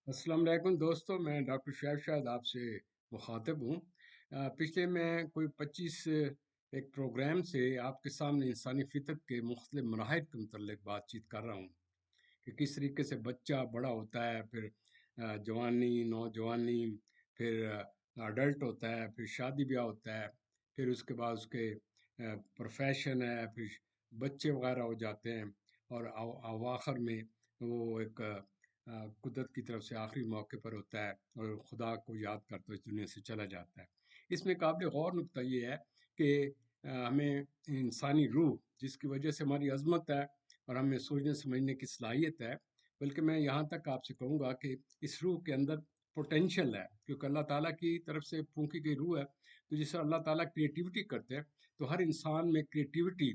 السلام علیکم دوستو، میں ڈاکٹر شعیب شاہد آپ سے مخاطب ہوں۔ پچھلے میں کوئی 25 ایک پروگرام سے آپ کے سامنے انسانی فطرت کے مختلف مراحل کے متعلق بات چیت کر رہا ہوں کہ کس طریقے سے بچہ بڑا ہوتا ہے، پھر جوانی، نوجوانی، پھر اڈلٹ ہوتا ہے، پھر شادی بیاہ ہوتا ہے، پھر اس کے بعد اس کے پروفیشن ہے، پھر بچے وغیرہ ہو جاتے ہیں، اور اواخر میں وہ ایک قدرت کی طرف سے آخری موقع پر ہوتا ہے اور خدا کو یاد کرتا ہے اس دنیا سے چلا جاتا ہے۔ اس میں قابل غور نقطہ یہ ہے کہ ہمیں انسانی روح جس کی وجہ سے ہماری عظمت ہے اور ہمیں سوچنے سمجھنے کی صلاحیت ہے، بلکہ میں یہاں تک آپ سے کہوں گا کہ اس روح کے اندر پوٹینشل ہے، کیونکہ اللہ تعالیٰ کی طرف سے پھونکی گئی روح ہے۔ تو جس طرح اللہ تعالیٰ کریٹیوٹی کرتے ہیں، تو ہر انسان میں کریٹیوٹی،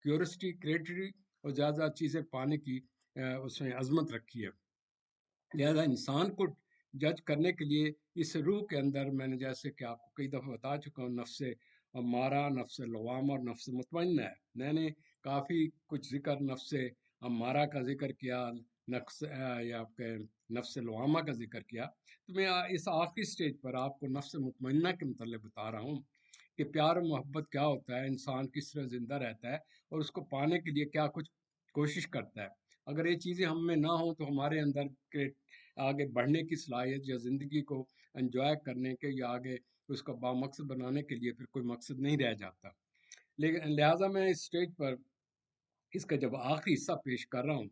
کیورسٹی، کریٹیوٹی اور زیادہ زیادہ چیزیں پانے کی اس میں عظمت رکھی ہے۔ لہذا انسان کو جج کرنے کے لیے اس روح کے اندر، میں نے جیسے کہ آپ کو کئی دفعہ بتا چکا ہوں، نفس امارہ، نفس لوامہ اور نفس مطمئنہ ہے۔ میں نے کافی کچھ ذکر نفس امارہ کا ذکر کیا، یا آپ کے نفس لوامہ کا ذکر کیا۔ تو میں اس آخری سٹیج پر آپ کو نفس مطمئنہ کے متعلق بتا رہا ہوں کہ پیار و محبت کیا ہوتا ہے، انسان کس طرح زندہ رہتا ہے اور اس کو پانے کے لیے کیا کچھ کوشش کرتا ہے۔ اگر یہ چیزیں ہم میں نہ ہوں تو ہمارے اندر آگے بڑھنے کی صلاحیت یا زندگی کو انجوائے کرنے کے یا آگے اس کا بامقصد بنانے کے لیے پھر کوئی مقصد نہیں رہ جاتا۔ لیکن لہٰذا میں اس سٹیج پر اس کا جب آخری حصہ پیش کر رہا ہوں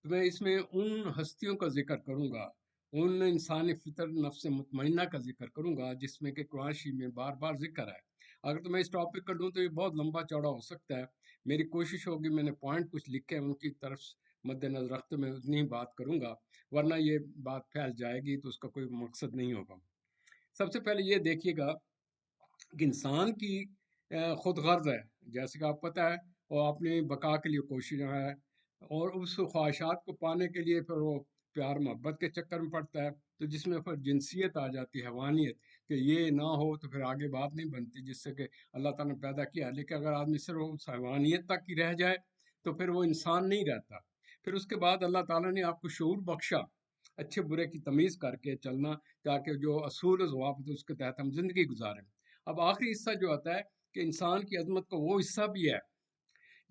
تو میں اس میں ان ہستیوں کا ذکر کروں گا، ان انسانی فطر نفس مطمئنہ کا ذکر کروں گا جس میں کہ قرآن شریف میں بار بار ذکر ہے۔ اگر تو میں اس ٹاپک کر لوں تو یہ بہت لمبا چوڑا ہو سکتا ہے۔ میری کوشش ہوگی، میں نے پوائنٹ کچھ لکھے ہیں، ان کی طرف مد نظر رکھتے میں اتنی ہی بات کروں گا، ورنہ یہ بات پھیل جائے گی تو اس کا کوئی مقصد نہیں ہوگا۔ سب سے پہلے یہ دیکھیے گا کہ انسان کی خود غرض ہے، جیسے کہ آپ پتہ ہے، وہ اپنی بقا کے لیے کوشش ہے، اور اس خواہشات کو پانے کے لیے پھر وہ پیار محبت کے چکر میں پڑتا ہے، تو جس میں پھر جنسیت آ جاتی ہے، حیوانیت، کہ یہ نہ ہو تو پھر آگے بات نہیں بنتی، جس سے کہ اللہ تعالیٰ نے پیدا کیا۔ لیکن اگر آدمی صرف اس حیوانیت تک ہی رہ جائے تو پھر وہ انسان نہیں رہتا۔ پھر اس کے بعد اللہ تعالیٰ نے آپ کو شعور بخشا، اچھے برے کی تمیز کر کے چلنا، تاکہ جو اصول و ضوابط اس کے تحت ہم زندگی گزاریں۔ اب آخری حصہ جو آتا ہے کہ انسان کی عظمت کا وہ حصہ بھی ہے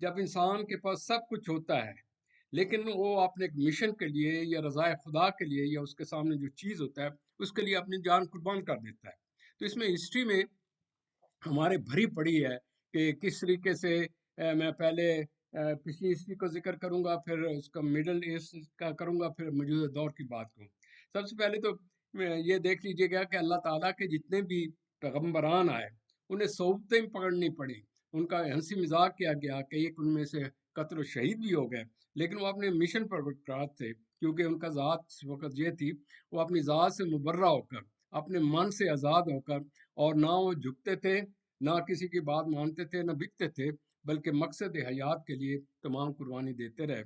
جب انسان کے پاس سب کچھ ہوتا ہے، لیکن وہ اپنے ایک مشن کے لیے یا رضائے خدا کے لیے یا اس کے سامنے جو چیز ہوتا ہے اس کے لیے اپنی جان قربان کر دیتا ہے۔ تو اس میں ہسٹری میں ہمارے بھری پڑی ہے کہ کس طریقے سے میں پہلے پچھلی ہسٹری کو ذکر کروں گا، پھر اس کا مڈل ایسٹ کا کروں گا، پھر موجودہ دور کی بات کروں۔ سب سے پہلے تو یہ دیکھ لیجئے گا کہ اللہ تعالیٰ کے جتنے بھی پیغمبران آئے انہیں صحبتیں پکڑنی پڑی، ان کا ہنسی مذاق کیا گیا کہ ایک ان میں سے قتل و شہید بھی ہو گئے، لیکن وہ اپنے مشن پر برقرار تھے، کیونکہ ان کا ذات اس وقت یہ تھی، وہ اپنی ذات سے مبرہ ہو کر، اپنے من سے آزاد ہو کر، اور نہ وہ جھکتے تھے، نہ کسی کی بات مانتے تھے، نہ بکتے تھے، بلکہ مقصد حیات کے لیے تمام قربانی دیتے رہے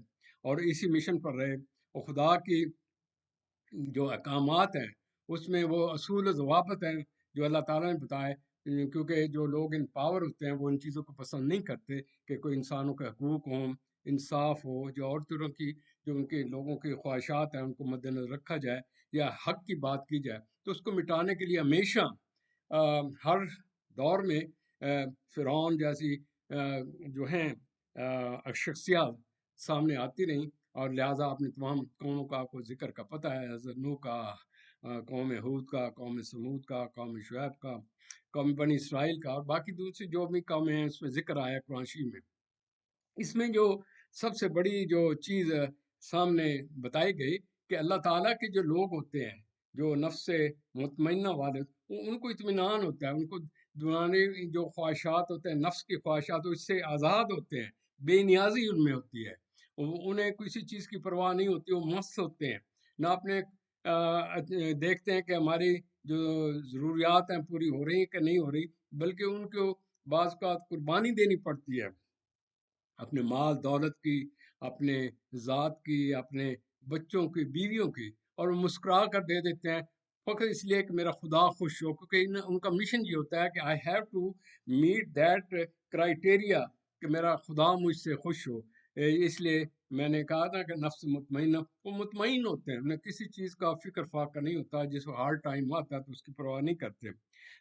اور اسی مشن پر رہے۔ اور خدا کی جو احکامات ہیں اس میں وہ اصول و ضوابط ہیں جو اللہ تعالیٰ نے بتائے، کیونکہ جو لوگ ان پاور ہوتے ہیں وہ ان چیزوں کو پسند نہیں کرتے کہ کوئی انسانوں کے حقوق ہوں، انصاف ہو، جو اور طرح کی جو ان کے لوگوں کی خواہشات ہیں ان کو مد نظر رکھا جائے یا حق کی بات کی جائے، تو اس کو مٹانے کے لیے ہمیشہ ہر دور میں فرعون جیسی جو ہیں شخصیات سامنے آتی رہیں، اور لہٰذا اپنے تمام قوموں کا آپ کو ذکر کا پتہ ہے، حضرت نوح کا، قوم ہود کا، قوم سمود کا، قوم شعیب کا، قوم بنی اسرائیل کا، اور باقی دوسری جو بھی قومیں ہیں اس میں ذکر آیا قرآن شریف میں۔ اس میں جو سب سے بڑی جو چیز سامنے بتائی گئی کہ اللہ تعالیٰ کے جو لوگ ہوتے ہیں، جو نفس مطمئنہ والے، ان کو اطمینان ہوتا ہے، ان کو دنیاوی جو خواہشات ہوتے ہیں، نفس کی خواہشات، اس سے آزاد ہوتے ہیں، بے نیازی ان میں ہوتی ہے، انہیں کسی چیز کی پرواہ نہیں ہوتی، وہ مست ہوتے ہیں، نہ اپنے دیکھتے ہیں کہ ہماری جو ضروریات ہیں پوری ہو رہی ہیں کہ نہیں ہو رہی، بلکہ ان کو بعض کا قربانی دینی پڑتی ہے، اپنے مال دولت کی، اپنے ذات کی، اپنے بچوں کی، بیویوں کی، اور وہ مسکرا کر دے دیتے ہیں فقط اس لیے کہ میرا خدا خوش ہو، کیونکہ ان کا مشن یہ ہوتا ہے کہ I have to meet that criteria, کہ میرا خدا مجھ سے خوش ہو، اس لیے میں نے کہا تھا کہ نفس مطمئنہ، وہ مطمئن ہوتے ہیں، انہیں کسی چیز کا فکر فاقہ نہیں ہوتا، جس کو ہارڈ ٹائم آتا ہے تو اس کی پرواہ نہیں کرتے،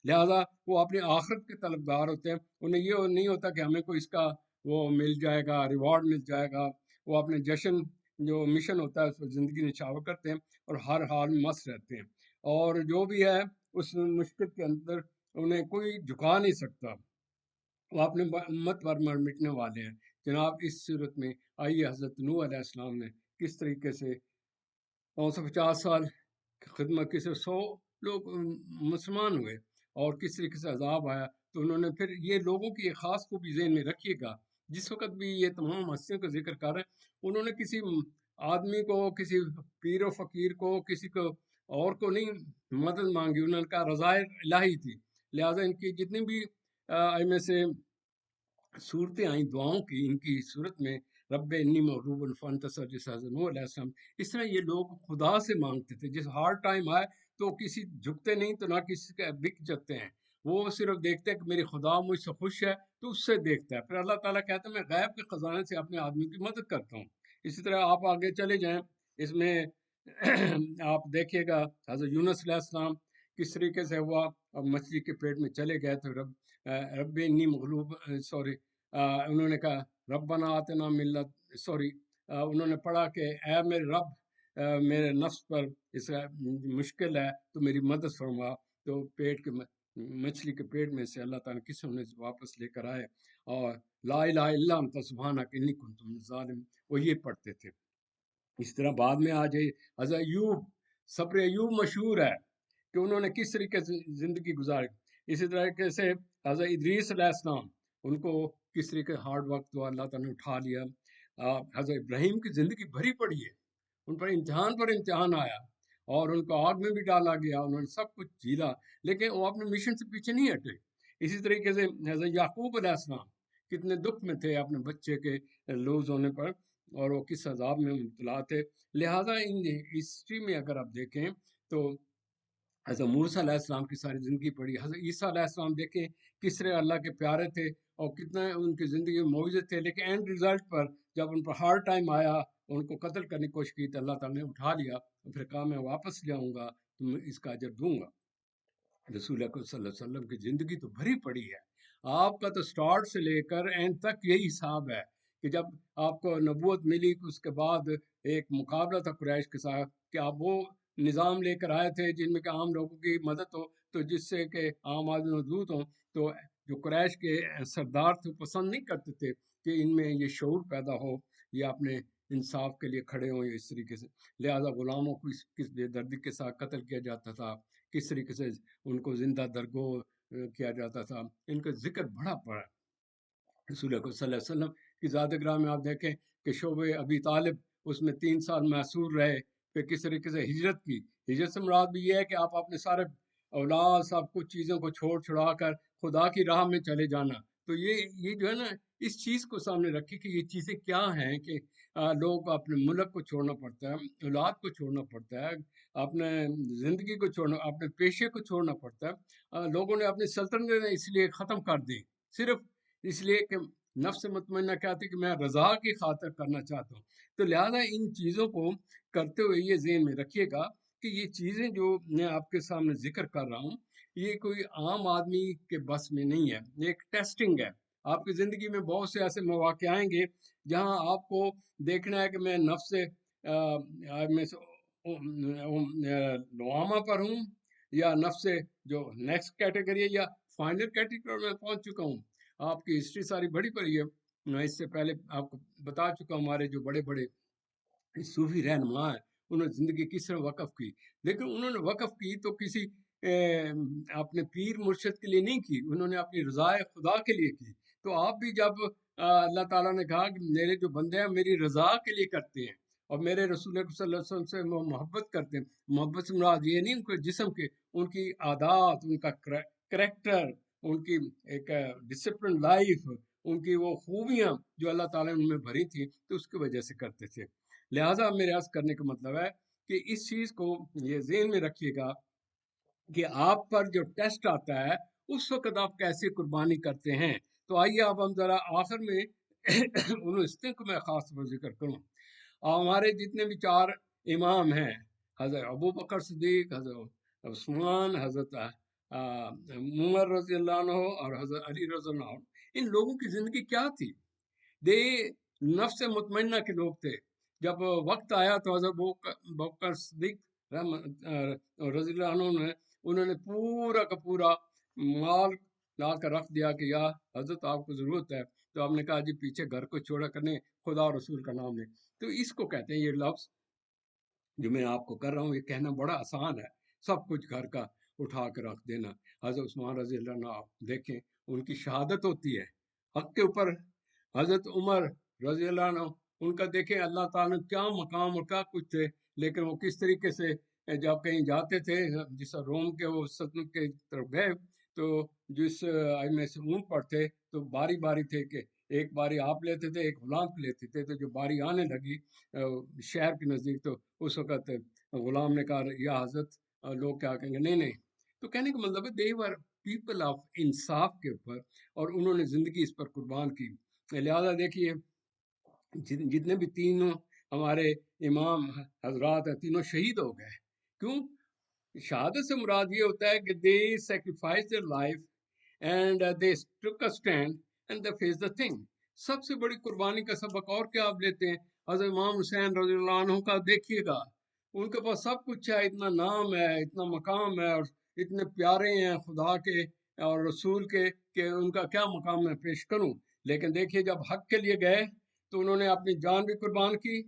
لہذا وہ اپنی آخرت کے طلبگار ہوتے ہیں، انہیں یہ نہیں ہوتا کہ ہمیں کوئی اس کا وہ مل جائے گا، ریوارڈ مل جائے گا، وہ اپنے جشن جو مشن ہوتا ہے اس پر زندگی نچھاور کرتے ہیں اور ہر حال میں مست رہتے ہیں، اور جو بھی ہے اس مشکل کے اندر انہیں کوئی جھکا نہیں سکتا، وہ اپنے امت پر مٹنے والے ہیں۔ جناب اس صورت میں آئیے حضرت نوح علیہ السلام نے کس طریقے سے 550 سال خدمت کی، سے 100 لوگ مسلمان ہوئے اور کس طریقے سے عذاب آیا، تو انہوں نے پھر یہ لوگوں کی ایک خاص کو بھی ذہن میں رکھیے گا، جس وقت بھی یہ تمام ہستیوں کا ذکر کر رہے ہیں، انہوں نے کسی آدمی کو، کسی پیر و فقیر کو، کسی کو اور کو نہیں مدد مانگی، انہوں نے کہا رضائے الہی تھی، لہٰذا ان کی جتنی بھی میں سے صورتیں آئیں دعاؤں کی، ان کی صورت میں رب انی مغلوب فانتصر، جیسے حضرت نوح علیہ السلام، اس طرح یہ لوگ خدا سے مانگتے تھے، جس ہارڈ ٹائم آئے تو کسی جھکتے نہیں تو نہ کسی کا بک جاتے ہیں، وہ صرف دیکھتے ہیں کہ میری خدا مجھ سے خوش ہے تو اس سے دیکھتا ہے، پھر اللہ تعالیٰ کہتا ہے میں غیب کے خزانے سے اپنے آدمی کی مدد کرتا ہوں۔ اسی طرح آپ آگے چلے جائیں، اس میں آپ دیکھیے گا حضرت یونس علیہ السلام کس طریقے سے ہوا، اور مچھلی کے پیٹ میں چلے گئے تو رب انی مغلوب سوری انہوں نے کہا ربنا آتنا ملت سوری انہوں نے پڑھا کہ اے میرے رب میرے نفس پر اس مشکل ہے تو میری مدد فرما، تو پیٹ کے مچھلی کے پیٹ میں سے اللہ تعالیٰ کسی نے واپس لے کر آئے، اور لا الہ الا انت سبحانک انی کنت من الظالمین، وہ یہ پڑھتے تھے۔ اس طرح بعد میں آ جائے حضرت ایوب، صبر ایوب مشہور ہے کہ انہوں نے کس طریقے سے زندگی گزاری، اسی طریقے سے حضرت ادریس علیہ السلام، ان کو کس طریقے ہارڈ وقت ہوا، اللہ تعالیٰ نے اٹھا لیا، حضرت ابراہیم کی زندگی بھری پڑی ہے، ان پر امتحان آیا اور ان کو آگ میں بھی ڈالا گیا، انہوں نے سب کچھ جھیلا لیکن وہ اپنے مشن سے پیچھے نہیں ہٹے۔ اسی طریقے سے حضرت یعقوب علیہ السلام کتنے دکھ میں تھے اپنے بچے کے لوز ہونے پر، اور وہ کس عذاب میں مبتلا تھے، لہٰذا ان ہسٹری میں اگر آپ دیکھیں تو حضرت موسیٰ علیہ السلام کی ساری زندگی پڑھی، حضرت عیسیٰ علیہ السلام دیکھیں کس طرح اللہ کے پیارے تھے اور کتنا ان کی زندگی میں معجزے تھے، لیکن اینڈ رزلٹ پر جب ان پر ہارڈ ٹائم آیا، ان کو قتل کرنے کی کوشش کی تو اللہ تعالیٰ نے اٹھا لیا، پھر کہا میں واپس لے آؤں گا تو میں اس کا اجر دوں گا۔ رسول اکرم صلی اللہ علیہ وسلم کی زندگی تو بھری پڑی ہے، آپ کا تو سٹارٹ سے لے کر اینڈ تک یہی حساب ہے کہ جب آپ کو نبوت ملی اس کے بعد ایک مقابلہ تھا قریش کے ساتھ کہ آپ وہ نظام لے کر آئے تھے جن میں کہ عام لوگوں کی مدد ہو، تو جس سے کہ عام آدمی محدود ہوں، تو جو قریش کے سردار تھے پسند نہیں کرتے تھے کہ ان میں یہ شعور پیدا ہو، یہ اپنے انصاف کے لیے کھڑے ہوں اس طریقے سے، لہذا غلاموں کو کس بے دردی کے ساتھ قتل کیا جاتا تھا، کس طریقے سے ان کو زندہ درگور کیا جاتا تھا، ان کا ذکر بڑا پڑا ہے۔ رسول اللہ صلی اللہ علیہ وسلم کی ذات گراہ میں آپ دیکھیں کہ شعبہ ابی طالب اس میں 3 سال محصور رہے، پھر کس طریقے سے ہجرت کی، ہجرت سے مراد بھی یہ ہے کہ آپ اپنے سارے اولاد سب کچھ چیزوں کو چھوڑا کر خدا کی راہ میں چلے جانا، تو یہ جو ہے نا اس چیز کو سامنے رکھے کہ یہ چیزیں کیا ہیں کہ لوگوں کو اپنے ملک کو چھوڑنا پڑتا ہے، اولاد کو چھوڑنا پڑتا ہے، اپنے زندگی کو چھوڑنا، اپنے پیشے کو چھوڑنا پڑتا ہے، لوگوں نے اپنی سلطنتیں اس لیے ختم کر دی، صرف اس لیے کہ نفس مطمئنہ کہتی کہ میں رضا کی خاطر کرنا چاہتا ہوں، تو لہذا ان چیزوں کو کرتے ہوئے یہ ذہن میں رکھیے گا کہ یہ چیزیں جو میں آپ کے سامنے ذکر کر رہا ہوں یہ کوئی عام آدمی کے بس میں نہیں ہے، یہ ایک ٹیسٹنگ ہے، آپ کی زندگی میں بہت سے ایسے مواقع آئیں گے جہاں آپ کو دیکھنا ہے کہ میں نفس میں سے لوامہ پر ہوں یا نفس جو نیکسٹ کیٹیگری ہے یا فائنل کیٹیگری میں پہنچ چکا ہوں۔ آپ کی ہسٹری ساری بڑی پڑی ہے، میں اس سے پہلے آپ کو بتا چکا ہوں ہمارے جو بڑے بڑے صوفی رہنما ہیں انہوں نے زندگی کس طرح وقف کی، لیکن انہوں نے وقف کی تو کسی اپنے پیر مرشد کے لیے نہیں کی، انہوں نے اپنی رضائے خدا کے لیے کی، تو آپ بھی جب اللہ تعالیٰ نے کہا کہ میرے جو بندے ہیں میری رضا کے لیے کرتے ہیں اور میرے رسول اللہ صلی اللہ علیہ وسلم سے وہ محبت کرتے ہیں، محبت سے مراد یہ نہیں ان کے جسم کے، ان کی عادات، ان کا کریکٹر، ان کی ایک ڈسپلن لائف، ان کی وہ خوبیاں جو اللہ تعالیٰ نے ان میں بھری تھی تو اس کی وجہ سے کرتے تھے، لہٰذا میرے عرض کرنے کا مطلب ہے کہ اس چیز کو یہ ذہن میں رکھیے گا کہ آپ پر جو ٹیسٹ آتا ہے اس وقت آپ کیسے قربانی کرتے ہیں۔ تو آئیے اب ہم ذرا آخر میں ان حصوں کو میں خاص طور پر ذکر کروں۔ ہمارے جتنے بھی 4 امام ہیں، حضرت ابو بکر صدیق، حضرت عثمان، حضرت عمر رضی اللہ عنہ اور حضرت علی رضی اللہ عنہ، ان لوگوں کی زندگی کیا تھی؟ دے نفس مطمئنہ کے لوگ تھے. جب وقت آیا تو حضرت بکر صدیق رضی اللہ عنہ نے انہوں نے پورا کا پورا مال لا کر رکھ دیا کہ یا حضرت آپ کو ضرورت ہے. تو آپ نے کہا جی پیچھے گھر کو چھوڑا کرنے، خدا اور رسول کا نام لے. تو اس کو کہتے ہیں، یہ لفظ جو میں آپ کو کر رہا ہوں یہ کہنا بڑا آسان ہے، سب کچھ گھر کا اٹھا کے رکھ دینا. حضرت عثمان رضی اللہ عنہ آپ دیکھیں، ان کی شہادت ہوتی ہے حق کے اوپر. حضرت عمر رضی اللہ عنہ، ان کا دیکھیں اللہ تعالیٰ نے کیا مقام اور کیا کچھ تھے، لیکن وہ کس طریقے سے جب کہیں جاتے تھے، جس روم کے وہ سلطنت کے طرف گئے تو جس میں سے اونٹ پر تھے تو باری باری تھے کہ ایک باری آپ لیتے تھے، ایک غلام لیتے تھے. تو جو باری آنے لگی شہر کے نزدیک تو اس وقت غلام نے کہا یا حضرت، لوگ کیا کہیں گے، نہیں نہیں. تو کہنے کا مطلب ہے دے ور پیپل آف انصاف کے اوپر، اور انہوں نے زندگی اس پر قربان کی. لہذا دیکھیے جتنے بھی تینوں ہمارے امام حضرات ہیں، تینوں شہید ہو گئے. کیوں؟ شہادت سے مراد یہ ہوتا ہے کہ they sacrifice their life and they took a stand and they face the thing. سب سے بڑی قربانی کا سبق اور کیا آپ لیتے ہیں؟ حضرت امام حسین رضی اللہ عنہ کا دیکھیے گا، ان کے پاس سب کچھ ہے، اتنا نام ہے، اتنا مقام ہے، اور اتنے پیارے ہیں خدا کے اور رسول کے کہ ان کا کیا مقام میں پیش کروں. لیکن دیکھیے جب حق کے لیے گئے تو انہوں نے اپنی جان بھی قربان کی،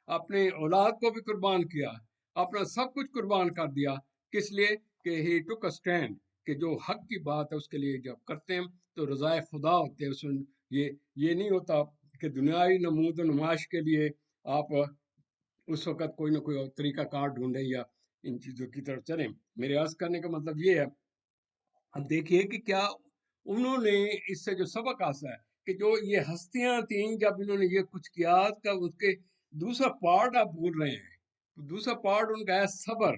اپنے اولاد کو بھی قربان کیا، اپنا سب کچھ قربان کر دیا. کس لیے؟ کہ ہی ٹک اے اسٹینڈ، کہ جو حق کی بات ہے اس کے لیے جب کرتے ہیں تو رضائے خدا ہوتے ہیں. اس میں یہ نہیں ہوتا کہ دنیاوی نمود و نمائش کے لیے آپ اس وقت کوئی نہ کوئی طریقہ کار ڈھونڈیں یا ان چیزوں کی طرف چلیں. میرے عرض کرنے کا مطلب یہ ہے، اب دیکھیے کہ کیا انہوں نے اس سے جو سبق حاصل ہے کہ جو یہ ہستیاں تھیں جب انہوں نے یہ کچھ کیا، کا اس کے دوسرا پارٹ آپ بھول رہے ہیں. دوسرا پارٹ ان کا ہے صبر.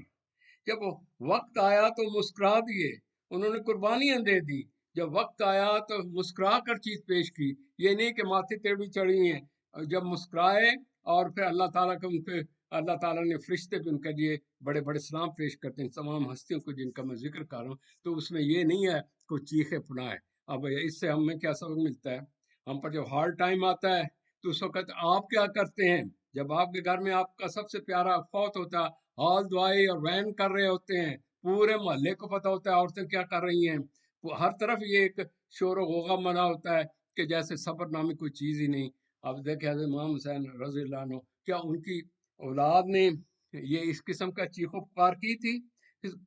جب وقت آیا تو مسکرا دیے، انہوں نے قربانیاں دے دی. جب وقت آیا تو مسکرا کر چیز پیش کی، یہ نہیں کہ ماتھے ٹیڑھی چڑھی ہیں. جب مسکرائے اور پھر اللہ تعالیٰ کے ان پہ اللہ تعالیٰ نے فرشتے بھی ان کے لیے بڑے بڑے سلام پیش کرتے ہیں، تمام ہستیوں کو جن کا میں ذکر کر رہا ہوں. تو اس میں یہ نہیں ہے کوئی چیخے پھنائے. اب اس سے ہمیں کیا سبق ملتا ہے؟ ہم پر جب ہارڈ ٹائم آتا ہے تو اس وقت آپ کیا کرتے ہیں؟ جب آپ کے گھر میں آپ کا سب سے پیارا فوت ہوتا ہے، ہال دعائی اور وین کر رہے ہوتے ہیں، پورے محلے کو پتہ ہوتا ہے عورتیں کیا کر رہی ہیں، ہر طرف یہ ایک شور و غوغا منا ہوتا ہے کہ جیسے صبر نامی کوئی چیز ہی نہیں. اب دیکھیں حضرت امام حسین رضی اللہ عنہ، کیا ان کی اولاد نے یہ اس قسم کا چیخو پکار کی تھی؟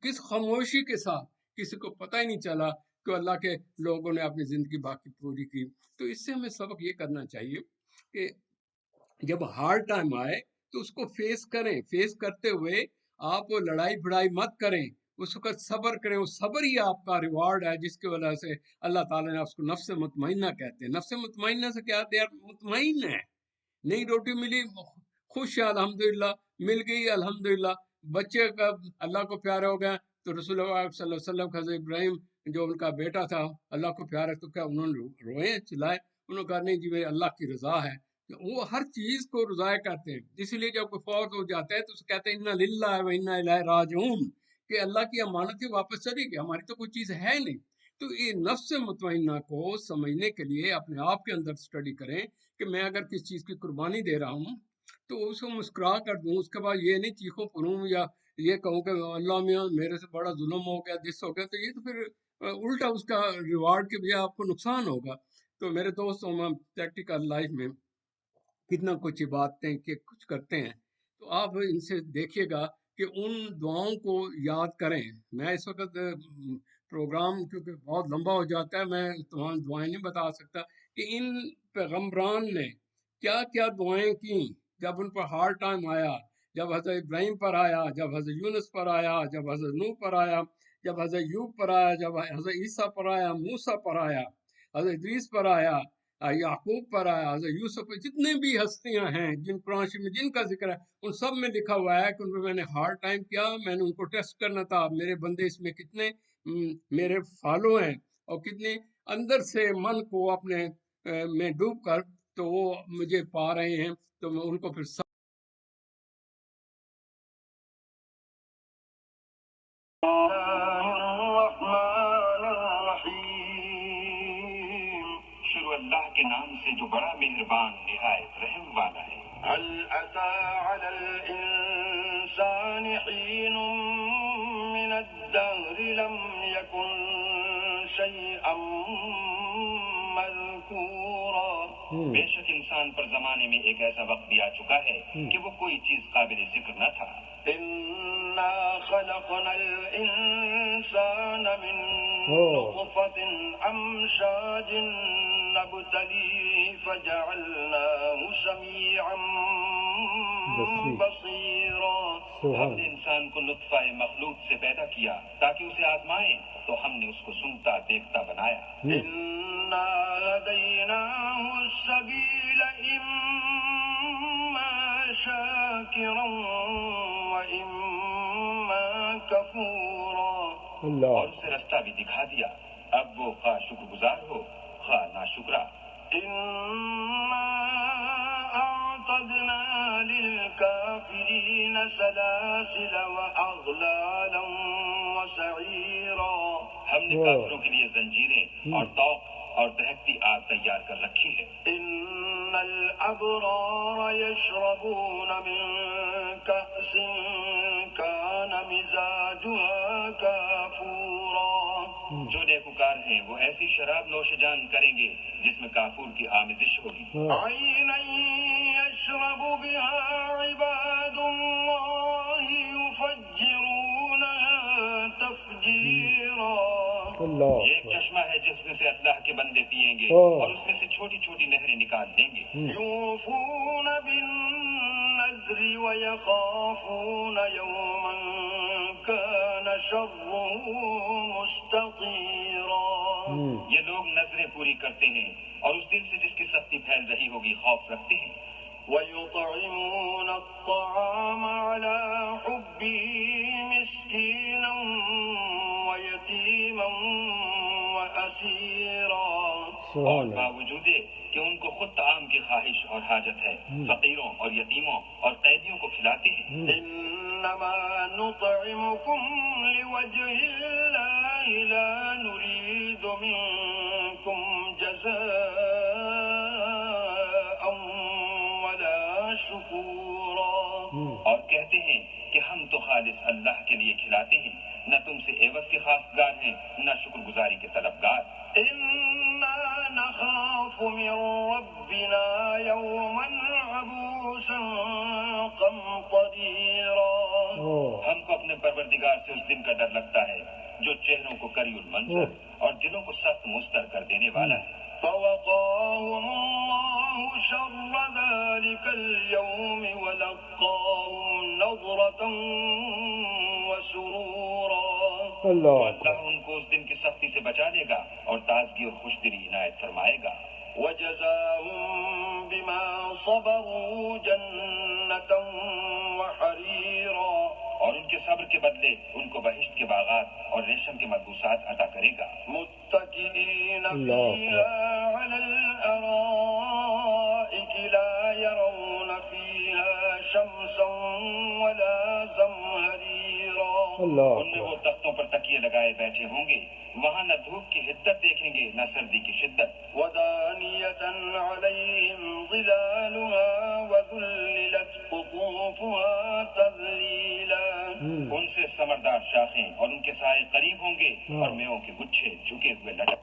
کس خاموشی کے ساتھ، کسی کو پتہ ہی نہیں چلا کہ اللہ کے لوگوں نے اپنی زندگی باقی پوری کی. تو اس سے ہمیں سبق یہ کرنا چاہیے کہ جب ہارڈ ٹائم آئے تو اس کو فیس کریں. فیس کرتے ہوئے آپ وہ لڑائی بھڑائی مت کریں، اس وقت صبر کریں. وہ صبر ہی آپ کا ریوارڈ ہے جس کی وجہ سے اللہ تعالیٰ نے اس کو نفس مطمئنہ کہتے ہیں. نفس مطمئنہ سے کیا؟ دے مطمئن ہے، نئی روٹی ملی خوش ہے الحمدللہ، مل گئی الحمدللہ، بچے کا اللہ کو پیارے ہو گئے. تو رسول اللہ صلی اللہ علیہ وسلم کا حضرت ابراہیم جو ان کا بیٹا تھا اللہ کو پیارے، تو کیا انہوں نے روئے چلائے؟ انہوں نے کہا نہیں جی میرے اللہ کی رضا ہے. وہ ہر چیز کو رضائے کرتے ہیں. اسی لیے جب کوئی فوت ہو جاتا ہے تو اسے کہتے ہیں انا للہ و انا الیہ راجعون، کہ اللہ کی امانت ہی واپس چلی گئی، ہماری تو کوئی چیز ہے نہیں. تو یہ نفس مطمئنہ کو سمجھنے کے لیے اپنے آپ کے اندر اسٹڈی کریں کہ میں اگر کس چیز کی قربانی دے رہا ہوں تو اس کو مسکرا کر دوں. اس کے بعد یہ نہیں چیخوں پڑوں یا یہ کہوں کہ اللہ میاں میرے سے بڑا ظلم ہو گیا، دس ہو گیا. تو یہ تو پھر الٹا اس کا ریوارڈ کے بجائے آپ کو نقصان ہوگا. تو میرے دوستوں، ہم پریکٹیکل لائف میں کتنا کچھ عبادتیں کہ کچھ کرتے ہیں، تو آپ ان سے دیکھیے گا کہ ان دعاؤں کو یاد کریں. میں اس وقت پروگرام کیونکہ بہت لمبا ہو جاتا ہے، میں تمام دعائیں نہیں بتا سکتا کہ ان پیغمبران نے کیا کیا دعائیں کی جب ان پر ہارڈ ٹائم آیا. جب حضرت ابراہیم پر آیا، جب حضرت یونس پر آیا، جب حضرت نوح پر آیا، جب حضرت یوب پر آیا، جب حضرت عیسیٰ پر آیا، موسیٰ پر آیا، حضرت ادریس پر آیا، یعقوب پر آیا، حضرت یوسف پر، جتنے بھی ہستیاں ہیں جن قرآن شریف میں جن کا ذکر ہے ان سب میں لکھا ہوا ہے کہ ان پہ میں نے ہارڈ ٹائم کیا. میں نے ان کو ٹیسٹ کرنا تھا میرے بندے اس میں کتنے میرے فالو ہیں اور کتنے اندر سے من کو اپنے میں ڈوب کر تو وہ مجھے پا رہے ہیں. تو میں ان کو پھر کے نام سے جو بڑا مہربان نہایت رحم والا ہے. هل أتى على الإنسان حين من الدهر لم يكن شيئا مذكورا. بے شک انسان پر زمانے میں ایک ایسا وقت بھی آ چکا ہے کہ وہ کوئی چیز قابل ذکر نہ تھا. إنا خلقنا الإنسان من نطفة أمشاج نبتليه فجعلناه سميعا بصيرا. ہم نے انسان کو نطفہ مخلوق سے پیدا کیا تاکہ اسے آزمائیں تو ہم نے اس کو سنتا دیکھتا بنایا. إنا هديناه السبيل إما شاكرا وإما كفورا. اور اسے رستہ بھی دکھا دیا، اب وہ خواہ شکر گزار ہو خواہ ناشکرا. إنا أعتدنا للكافرين سلاسل وأغلالا وسعيرا. ہم نے کافروں کے لیے زنجیریں اور طوق اور دہکتی آگ تیار کر رکھی ہے. إن الأبرار يشربون من كأس كان مزاجها كافورا. جو نیکوکار ہیں وہ ایسی شراب نوش جان کریں گے جس میں کافور کی آمیزش ہوگی. عينا يشرب بها عباد الله يفجرونها تفجيرا. یہ ایک چشمہ ہے جس میں سے اللہ کے بندے پیئیں گے اور اس میں سے چھوٹی چھوٹی نہریں نکال دیں گے. يوفون بالنذر ويخافون يوما كان شره مستطيرا. یہ لوگ نظریں پوری کرتے ہیں اور اس دن سے جس کی سختی پھیل رہی ہوگی خوف رکھتے ہیں. ويطعمون الطعام على حبه مسكينا ويتيما وأسيرا. اور باوجود کہ ان کو خود طعام کی خواہش اور حاجت ہے فقیروں اور یتیموں اور قیدیوں کو کھلاتے ہیں. إنما نطعمكم لوجه الله لا نريد منكم جزاء ولا شكورا. اور کہتے ہیں کہ ہم تو خالص اللہ کے لیے کھلاتے ہیں، نہ تم سے عوض کے خواستگار ہیں نہ شکر گزاری کے طلبگار. إنا نخاف من ربنا يوما عبوسا قمطريرا. ہم کو اپنے پروردگار سے اس دن کا ڈر لگتا ہے جو چہروں کو کری المنظر اور دلوں کو سخت مستر کر دینے والا ہے. فوقاهم الله شر ذلك اليوم ولقاهم نظرة وسرورا. اللہ ان کو اس دن کی سختی سے بچا لے گا اور تازگی اور خوش دلی عنایت فرمائے گا. وجزاهم بما صبروا جنة وحريرا. اور ان کے صبر کے بدلے ان کو بہشت کے باغات اور ریشم کے ملبوسات عطا کرے گا. متكئين فيها على الأرائك لا يرون فيها شمسا ولا زمهريرا. ان میں وہ تختوں پر تکیے لگائے بیٹھے ہوں گے، وہاں نہ دھوپ کی حدت دیکھیں گے نہ سردی کی شدت. ودانية عليهم ظلالها وذللت قطوفها تذليلا. ان سے ثمردار شاخیں اور ان کے سائے قریب ہوں گے اور میووں کے گچھے جھکے ہوئے لٹک